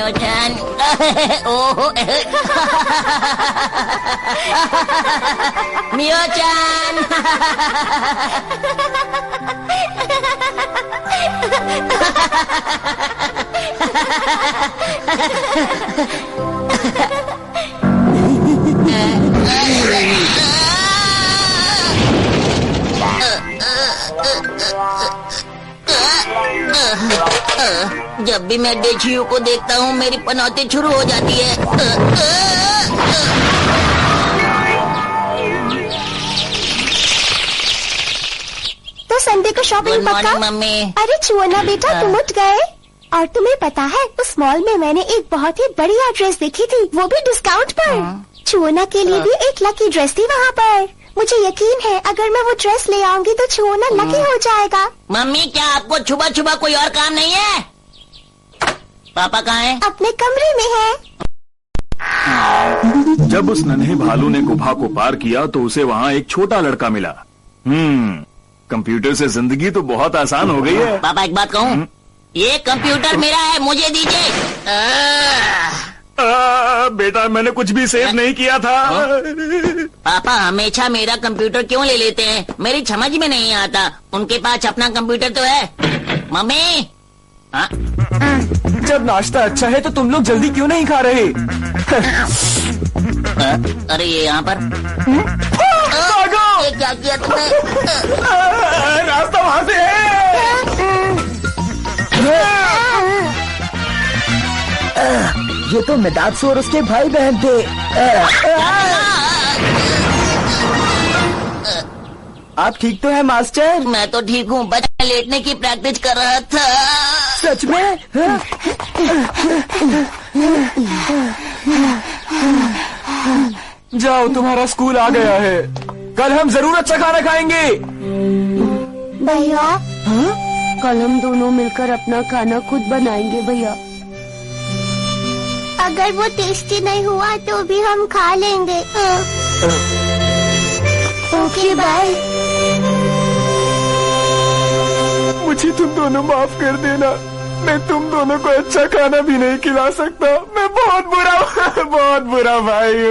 मियोचान। ओहो मियोचान। जब भी मैं डेचियो को देखता हूँ मेरी पनौती शुरू हो जाती है। तो संडे को शॉपिंग पक्का? मम्मी। अरे चुअना बेटा, तुम उठ गए? और तुम्हें पता है उस मॉल में मैंने एक बहुत ही बढ़िया ड्रेस देखी थी, वो भी डिस्काउंट पर। चुअना के लिए भी एक लकी ड्रेस थी वहाँ पर। मुझे यकीन है अगर मैं वो ड्रेस ले आऊंगी तो चुअना लकी हो जाएगा। मम्मी क्या आपको छुपा छुपा कोई और काम नहीं है? पापा कहाँ हैं? अपने कमरे में है। जब उस नन्हे भालू ने गुफा को पार किया तो उसे वहाँ एक छोटा लड़का मिला। कंप्यूटर से जिंदगी तो बहुत आसान हो गई है। पापा एक बात कहूँ, ये कंप्यूटर मेरा है, मुझे दीजिए। बेटा मैंने कुछ भी सेव नहीं किया था। पापा हमेशा मेरा कंप्यूटर क्यों ले लेते हैं? मेरी समझ में नहीं आता। उनके पास अपना कंप्यूटर तो है। मम्मी जब नाश्ता अच्छा है तो तुम लोग जल्दी क्यों नहीं खा रहे? अरे ये यहाँ पर ये क्या किया तुमने? रास्ता वहाँ से है। ये तो मेदात्सु और उसके भाई बहन थे। आप ठीक तो है मास्टर? मैं तो ठीक हूँ, बस लेटने की प्रैक्टिस कर रहा था। सच में? जाओ तुम्हारा स्कूल आ गया है, कल हम जरूर अच्छा खाना खाएंगे। भैया कल हम दोनों मिलकर अपना खाना खुद बनाएंगे भैया। अगर वो टेस्टी नहीं हुआ तो भी हम खा लेंगे। Okay bye. मुझे तुम दोनों माफ कर देना, मैं तुम दोनों को अच्छा खाना भी नहीं खिला सकता। मैं बहुत बुरा भाई हूँ।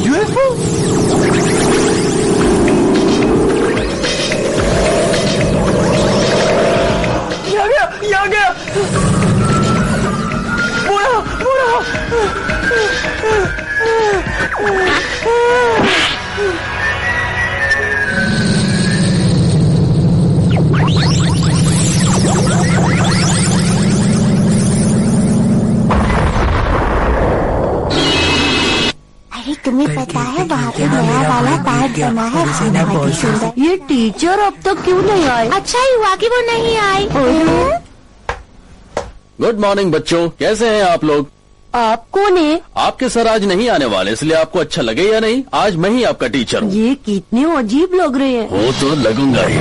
यूएफओ यहाँ गया। बुरा तुम्हें पता है वहाँ पे नया वाला पार्क बना है, बहुत ही सुंदर। ये टीचर अब तक क्यों नहीं आए? अच्छा ही हुआ कि वो नहीं आए। गुड मॉर्निंग बच्चों, कैसे हैं आप लोग? आप कौन है? आपके सर आज नहीं आने वाले, इसलिए आपको अच्छा लगे या नहीं, आज मैं ही आपका टीचर हूँ। ये कितने अजीब लग रहे हैं। हो तो लगूंगा ही।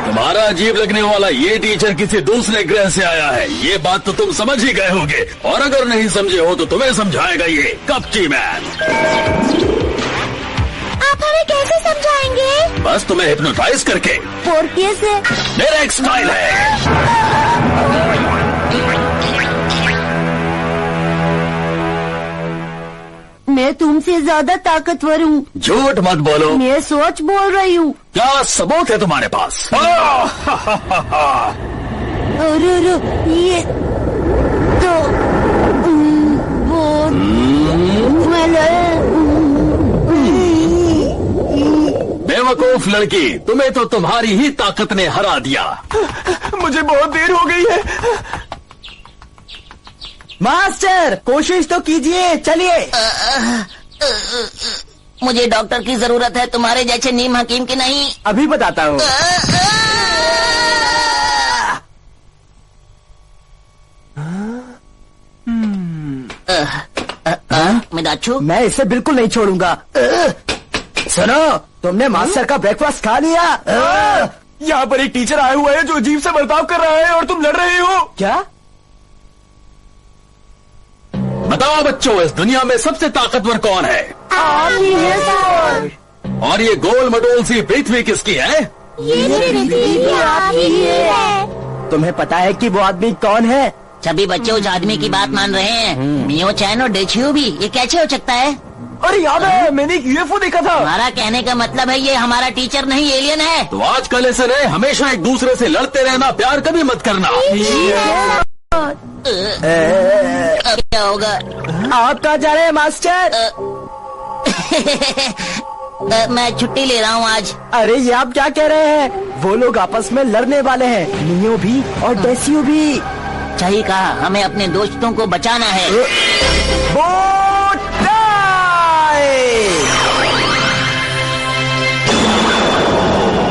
तुम्हारा अजीब लगने वाला ये टीचर किसी दूसरे ग्रह से आया है, ये बात तो तुम समझ ही गए होगे, और अगर नहीं समझे हो तो तुम्हें समझाएगा ये कपची मैन। आप हमें कैसे समझाएंगे? बस तुम्हें हिप्नोटाइज करके। और कैसे? मेरा एक स्टाइल है। मैं तुमसे ज्यादा ताकतवर हूँ। झूठ मत बोलो। मैं सच बोल रही हूँ। क्या सबूत है तुम्हारे पास? अरे ये तो बेवकूफ लड़की, तुम्हें तो तुम्हारी ही ताकत ने हरा दिया। मुझे बहुत देर हो गई है। मास्टर कोशिश तो कीजिए, चलिए। मुझे डॉक्टर की जरूरत है, तुम्हारे जैसे नीम हकीम की नहीं। अभी बताता हूँ। मिदाचू, मैं इसे बिल्कुल नहीं छोड़ूंगा। सुनो, तुमने मास्टर का ब्रेकफास्ट खा लिया? यहाँ पर एक टीचर आया हुआ है जो अजीब से बर्ताव कर रहा है और तुम लड़ रहे हो। क्या? बताओ बच्चों, इस दुनिया में सबसे ताकतवर कौन है? और ये गोल मटोल सी पृथ्वी किसकी है? ये पृथ्वी आप ही है। तुम्हें पता है कि वो आदमी कौन है? सभी बच्चे उस आदमी की बात मान रहे हैं। मियो चैन और डेचियो भी। ये कैसे हो सकता है? अरे याद है, मैंने एक यूएफओ देखा था। हमारा कहने का मतलब है ये हमारा टीचर नहीं एलियन है। तो आज का लेसन है, हमेशा एक दूसरे से लड़ते रहना, प्यार कभी मत करना। अब क्या होगा? आप कहाँ जा रहे हैं मास्टर? मैं छुट्टी ले रहा हूँ आज। अरे ये आप क्या कह रहे हैं? वो लोग आपस में लड़ने वाले हैं, मियो भी और डेसियो भी। सही कहा, हमें अपने दोस्तों को बचाना है। Boat time!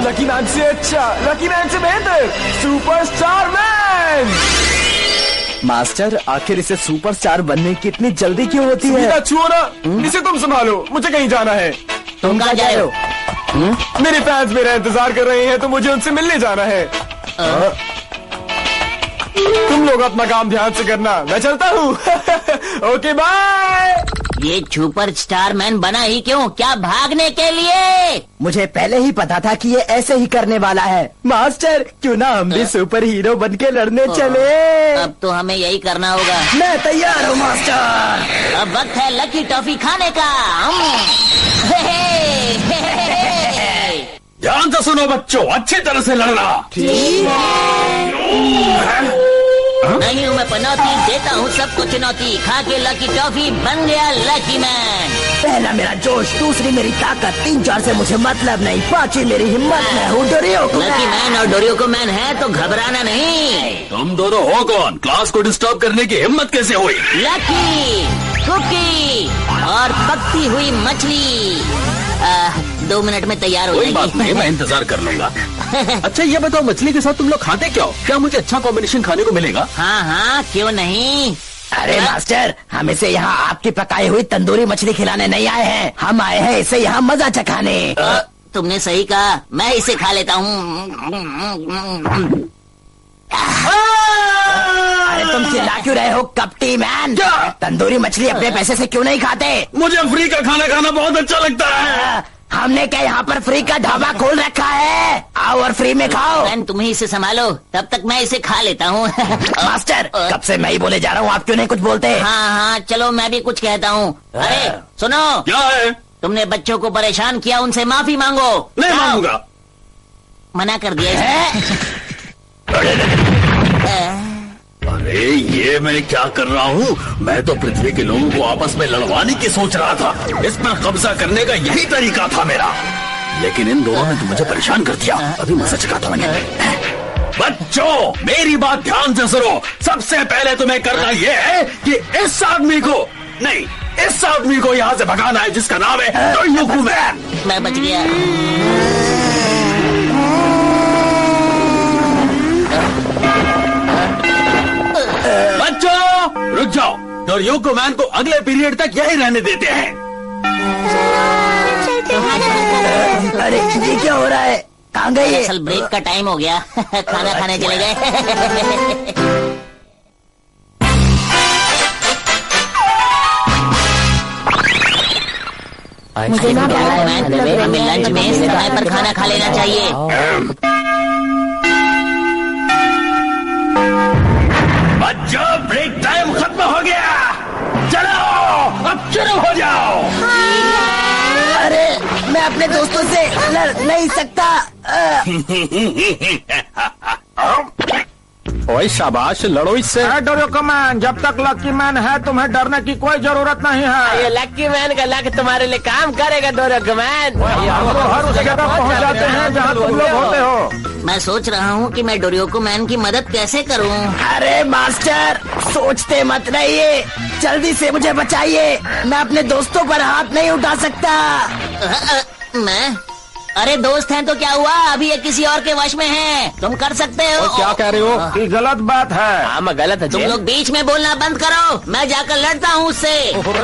लकी मैन से अच्छा, लकी मैन से बेहतर, सुपरस्टार मैन! मास्टर, आखिर इसे सुपरस्टार बनने की इतनी जल्दी क्यों होती है? छुओ ना, इसे तुम संभालो, मुझे कहीं जाना है। तुम कहाँ जा रहे हो? मेरे फैंस मेरा इंतजार कर रहे हैं, तो मुझे उनसे मिलने जाना है। तुम लोग अपना काम ध्यान से करना, मैं चलता हूँ। Okay bye. ये सुपर स्टार मैन बना ही क्यों? क्या भागने के लिए? मुझे पहले ही पता था कि ये ऐसे ही करने वाला है। मास्टर, क्यों ना हम भी सुपर हीरो बन के लड़ने चले? अब तो हमें यही करना होगा। मैं तैयार हूँ मास्टर। अब वक्त है लकी टॉफी खाने का। हे हे, हे हे। ध्यान से सुनो बच्चों, अच्छी तरह से लड़ना। नहीं हूँ मैं पनौती, देता हूँ सबको चुनौती। खा के लकी टॉफी बन गया लकी मैन। पहला मेरा जोश, दूसरी मेरी ताकत, 3-4 से मुझे मतलब नहीं, 5वीं मेरी हिम्मत। मैं हूँ डोरियोको लकी मैन और डोरियोको मैन है तो घबराना नहीं। तुम दोनों हो कौन? क्लास को डिस्टर्ब करने की हिम्मत कैसे हुई? लकी, कुकी और पकती हुई मछली 2 मिनट में तैयार हो कोई बात जाएगी। नहीं, मैं इंतजार कर लूंगा। अच्छा ये बताओ, मछली के साथ तुम लोग खाते क्या हो? क्या मुझे अच्छा कॉम्बिनेशन खाने को मिलेगा? हाँ हाँ, क्यों नहीं। अरे मास्टर, हम इसे यहाँ आपकी पकाई हुई तंदूरी मछली खिलाने नहीं आए हैं, हम आए हैं इसे यहाँ मजा चखाने। तुमने सही कहा, मैं इसे खा लेता हूँ। अरे तुम चिल्ला क्यों रहे हो कपटी मैन? तंदूरी मछली अपने पैसे से क्यों नहीं खाते? मुझे फ्री का खाना खाना बहुत अच्छा लगता है। हमने क्या यहाँ पर फ्री का ढाबा खोल रखा है? आओ और फ्री में खाओ। मैन तुम ही इसे संभालो, तब तक मैं इसे खा लेता हूँ। मास्टर, कब से मैं ही बोले जा रहा हूँ, आप क्यों नहीं कुछ बोलते? हाँ हाँ, चलो मैं भी कुछ कहता हूँ। अरे सुनो, क्या है? तुमने बच्चों को परेशान किया, उनसे माफी मांगो। नहीं जाओ। मांगूंगा। मना कर दिया इसने। अरे ये मैं क्या कर रहा हूँ? मैं तो पृथ्वी के लोगों को आपस में लड़वाने की सोच रहा था। इस पर कब्जा करने का यही तरीका था मेरा, लेकिन इन दोनों ने तो मुझे परेशान कर दिया। अभी मजा चखा था मैंने। बच्चों, मेरी बात ध्यान से सुनो। सबसे पहले तुम्हें करना यह है कि इस आदमी को नहीं, इस आदमी को यहाँ से भगाना है जिसका नाम है डोरियोको मैन। मैं बच गया। बच्चों रुक जाओ, डोरियोको मैन को अगले पीरियड तक यही रहने देते हैं। अरे ये क्या हो रहा है? कहाँ गए ये? असल ब्रेक का टाइम हो गया। खाना खाने चले गए। मुझे ना हमें लंच में समय पर खाना खा लेना चाहिए। बच्चों ब्रेक टाइम खत्म हो गया, चलो अब शुरू हो जाओ। अरे मैं अपने दोस्तों से लड़ नहीं सकता। ओए शाबाश, लड़ो इससे। डोरियोको मैन, जब तक लकी मैन है तुम्हें डरने की कोई जरूरत नहीं है। ये लकी मैन का लक तुम्हारे लिए काम करेगा डोरियोको मैन। हम तो हर उस जगह पहुंच जाते हैं जहाँ तुम लोग होते हो। मैं सोच रहा हूँ कि मैं डोरियोको मैन की मदद कैसे करूँ। अरे मास्टर, सोचते मत रहिए, जल्दी से मुझे बचाइए। मैं अपने दोस्तों पर हाथ नहीं उठा सकता। मैं? अरे दोस्त हैं तो क्या हुआ, अभी ये किसी और के वश में हैं। तुम कर सकते हो। क्या कह रहे हो? ये गलत बात है। हाँ मैं गलत है तुम लोग बीच में बोलना बंद करो, मैं जाकर लड़ता हूँ उससे। बहुत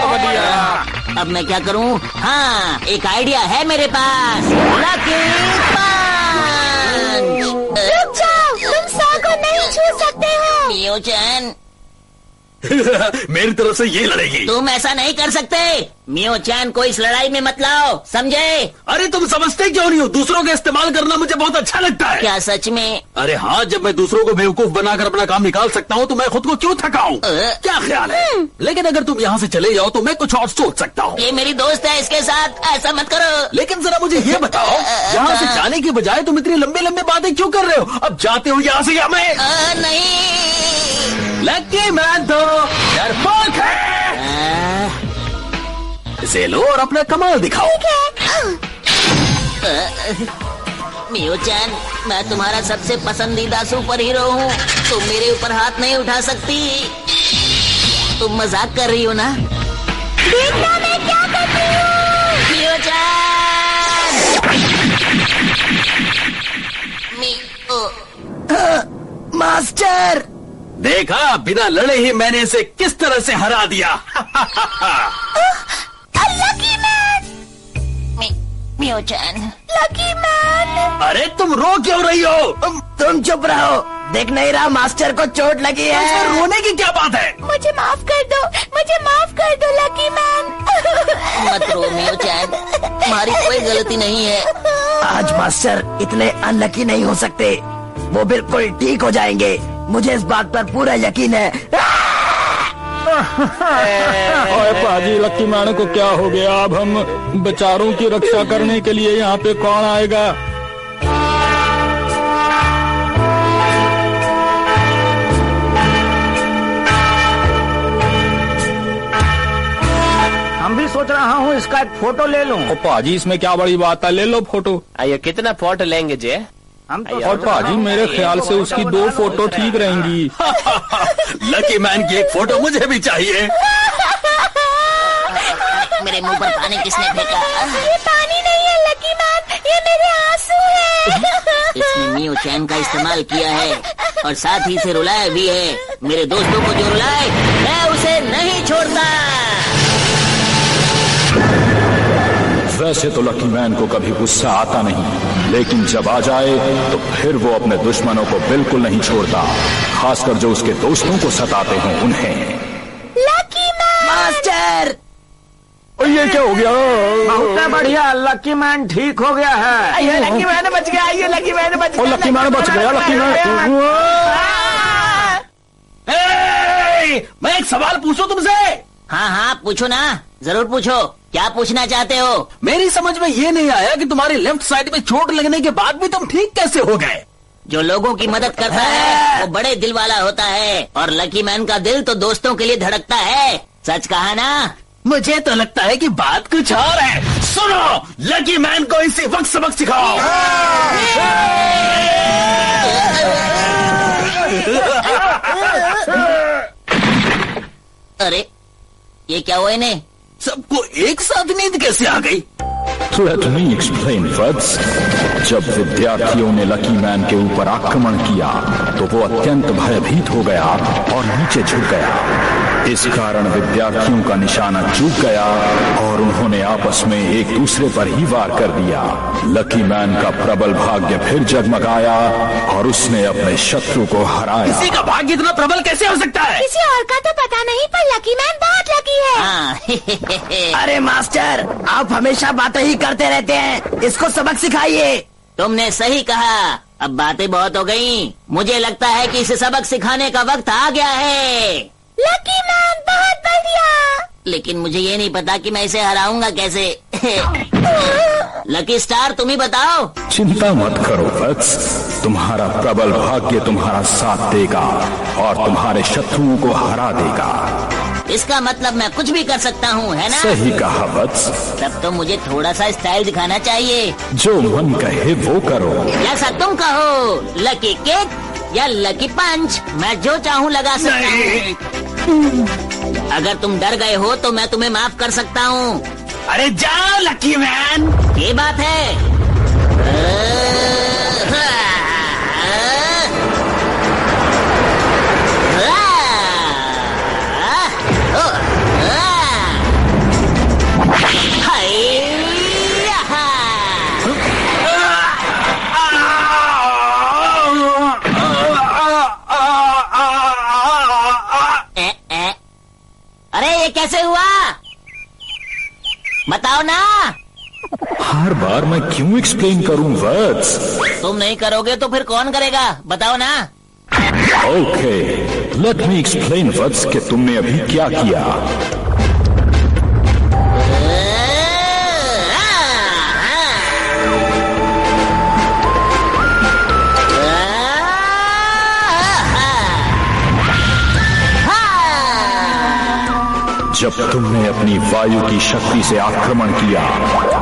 बढ़िया। अब मैं क्या करूँ? हाँ, एक आइडिया है मेरे पास। लकी पंच। रुक जाओ, तुम सौ को नहीं छू सकते हो। मियो-चैन, मेरी तरफ से ये लड़ेगी। तुम ऐसा नहीं कर सकते। मियो चैन को इस लड़ाई में मत लाओ, समझे? अरे तुम समझते क्यों नहीं हो? दूसरों का इस्तेमाल करना मुझे बहुत अच्छा लगता है। क्या सच में? अरे हाँ, जब मैं दूसरों को बेवकूफ बनाकर अपना काम निकाल सकता हूँ तो मैं खुद को क्यों थकाऊं? क्या ख्याल है? लेकिन अगर तुम यहाँ से चले जाओ तो मैं कुछ और सोच सकता हूँ। ये मेरी दोस्त है, इसके साथ ऐसा मत करो। लेकिन जरा मुझे ये बताओ, यहाँ से जाने की बजाय तुम इतनी लंबी लंबी बातें क्यों कर रहे हो? अब जाते हो यहाँ से या मैं? नहीं। लकी मैन तो डरपोक है। इसे लो और अपना कमाल दिखाओ। मियो चैन, मैं तुम्हारा सबसे पसंदीदा सुपर हीरो हूँ। तुम मेरे ऊपर हाथ नहीं उठा सकती। तुम मजाक कर रही हो ना? देखना मैं क्या करती हूँ। मियो चैन। मास्टर, देखा, बिना लड़े ही मैंने इसे किस तरह से हरा दिया। लकी मैन, मियो चैन। Lucky man. अरे तुम रो क्यों रही हो? तुम चुप रहो। देख नहीं रहा मास्टर को चोट लगी इसमें है। रोने की क्या बात है? मुझे माफ कर दो, मुझे माफ कर दो लकी मैन। मत रो मियो चैन, तुम्हारी कोई गलती नहीं है। आज मास्टर इतने अनलकी नहीं हो सकते। वो बिल्कुल ठीक हो जाएंगे, मुझे इस बात पर पूरा यकीन है। ओए पाजी, लकी मैन को क्या हो गया? अब हम बेचारों की रक्षा करने के लिए यहाँ पे कौन आएगा? हम भी सोच रहा हूँ इसका एक फोटो ले लूं। ओ पाजी, इसमें क्या बड़ी बात है? ले लो फोटो। आइए, कितना फोटो लेंगे जे? हम तो और पाजी, मेरे ख्याल से उसकी 2 फोटो ठीक रहेंगी। लकी मैन की एक फोटो मुझे भी चाहिए। मेरे मुंह पर पानी किसने फेंका? ये पानी नहीं है लकी मैन, ये मेरे आंसू है। इसने मियो चैन का इस्तेमाल किया है और साथ ही से रुलाया भी है। मेरे दोस्तों को जो रुलाए, मैं उसे नहीं छोड़ता। वैसे तो लकी मैन को कभी गुस्सा आता नहीं, लेकिन जब आ जाए तो फिर वो अपने दुश्मनों को बिल्कुल नहीं छोड़ता, खासकर जो उसके दोस्तों को सताते हों उन्हें। Lucky man. मास्टर, ये क्या हो गया? बहुत बढ़िया, लकी मैन ठीक हो गया है। आइए लकी मैन बच गया। आइए लकी मैन बच गया। लकी मैन बच गया। Lucky man. मैं एक सवाल पूछूं तुमसे? हाँ हाँ, पूछो ना, जरूर पूछो। क्या पूछना चाहते हो? मेरी समझ में ये नहीं आया कि तुम्हारी लेफ्ट साइड में चोट लगने के बाद भी तुम ठीक कैसे हो गए? जो लोगों की मदद करता है वो बड़े दिल वाला होता है, और लकी मैन का दिल तो दोस्तों के लिए धड़कता है। सच कहा ना? मुझे तो लगता है कि बात कुछ और है। सुनो, लकी मैन को इसी वक्त सबक सिखाओ। अरे ये क्या हुआ इन्हें? सबको एक साथ नींद कैसे आ गई? Let me explain, Fudds. जब विद्यार्थियों ने लकी मैन के ऊपर आक्रमण किया तो वो अत्यंत भयभीत हो गया और नीचे झुक गया। इस कारण विद्यार्थियों का निशाना चूक गया और उन्होंने आपस में एक दूसरे पर ही वार कर दिया। लकी मैन का प्रबल भाग्य फिर जगमगाया और उसने अपने शत्रु को हराया। किसी का भाग्य इतना प्रबल कैसे हो सकता है? किसी और का तो पता नहीं, पर लकी मैन बहुत लकी है। हाँ। अरे मास्टर, आप हमेशा बातें ही करते रहते हैं, इसको सबक सिखाइए। तुमने सही कहा, अब बातें बहुत हो गई। मुझे लगता है कि इसे सबक सिखाने का वक्त आ गया है। लकी मैन बहुत बढ़िया। लेकिन मुझे ये नहीं पता कि मैं इसे हराऊंगा कैसे। लकी स्टार, तुम ही बताओ। चिंता मत करो वत्स, तुम्हारा प्रबल भाग्य तुम्हारा साथ देगा और तुम्हारे शत्रुओं को हरा देगा। इसका मतलब मैं कुछ भी कर सकता हूँ, है ना? सही कहा वत्स। तब तो मुझे थोड़ा सा स्टाइल दिखाना चाहिए। जो मन कहे वो करो। जैसा तुम कहो, लकी किक या लकी पंच, मैं जो चाहूँ लगा सकता हूँ। अगर तुम डर गए हो तो मैं तुम्हें माफ कर सकता हूँ। अरे जाओ लकी मैन। ये बात है। बताओ ना। हर बार मैं क्यों एक्सप्लेन करूं वत्स? तुम नहीं करोगे तो फिर कौन करेगा? बताओ ना। ओके, लेट मी एक्सप्लेन वत्स कि तुमने अभी क्या किया। जब तुमने अपनी वायु की शक्ति से आक्रमण किया,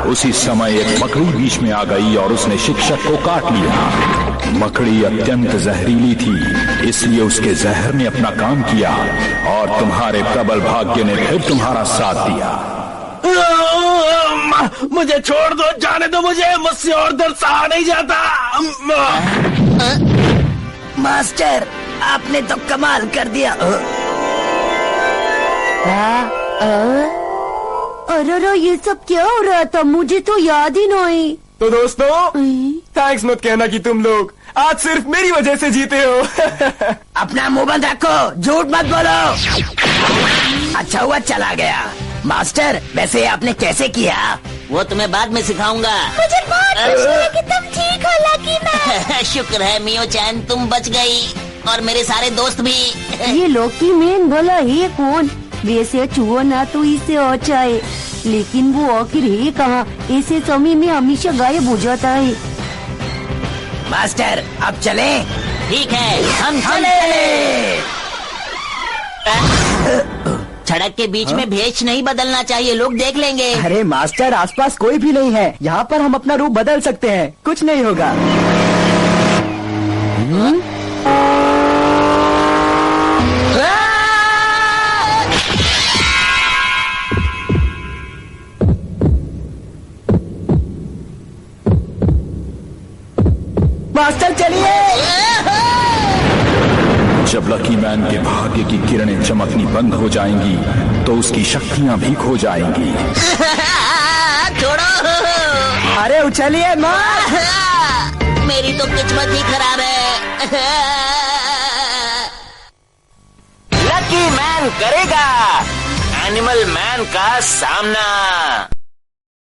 उसी समय एक मकड़ी बीच में आ गई और उसने शिक्षक को काट लिया। मकड़ी अत्यंत जहरीली थी, इसलिए उसके जहर ने अपना काम किया और तुम्हारे प्रबल भाग्य ने फिर तुम्हारा साथ दिया। मुझे छोड़ दो, जाने दो मुझे, मुझसे और दर्द सहा नहीं जाता। मास्टर, आपने तो कमाल कर दिया। अरे ये सब क्या हो रहा था? मुझे तो याद ही नहीं। तो दोस्तों, थैंक्स मत कहना कि तुम लोग आज सिर्फ मेरी वजह से जीते हो। अपना मुंह बंद रखो, झूठ मत बोलो। अच्छा हुआ चला गया। मास्टर, वैसे आपने कैसे किया? वो तुम्हें बाद में सिखाऊंगा। मुझे बहुत खुशी है कि तुम ठीक हो लकी मैन। शुक्र है मियो चैन, तुम बच गई और मेरे सारे दोस्त भी। ये लकी मैन भला है कौन? वैसे छुओ ना तो इसे अच्छा है, लेकिन वो आखिर है कहाँ? ऐसे समय में हमेशा गायब हो जाता है। मास्टर, अब चलें? ठीक है, हम चले। सड़क के बीच में भेष नहीं बदलना चाहिए, लोग देख लेंगे। अरे मास्टर, आसपास कोई भी नहीं है, यहाँ पर हम अपना रूप बदल सकते हैं, कुछ नहीं होगा। मास्टर चलिए। जब लकी मैन के भाग्य की किरणें चमकनी बंद हो जाएंगी तो उसकी शक्तियां भी खो जाएंगी। छोड़ो। अरे उछलिए मत। मेरी तो किस्मत ही खराब है। लकी मैन करेगा एनिमल मैन का सामना।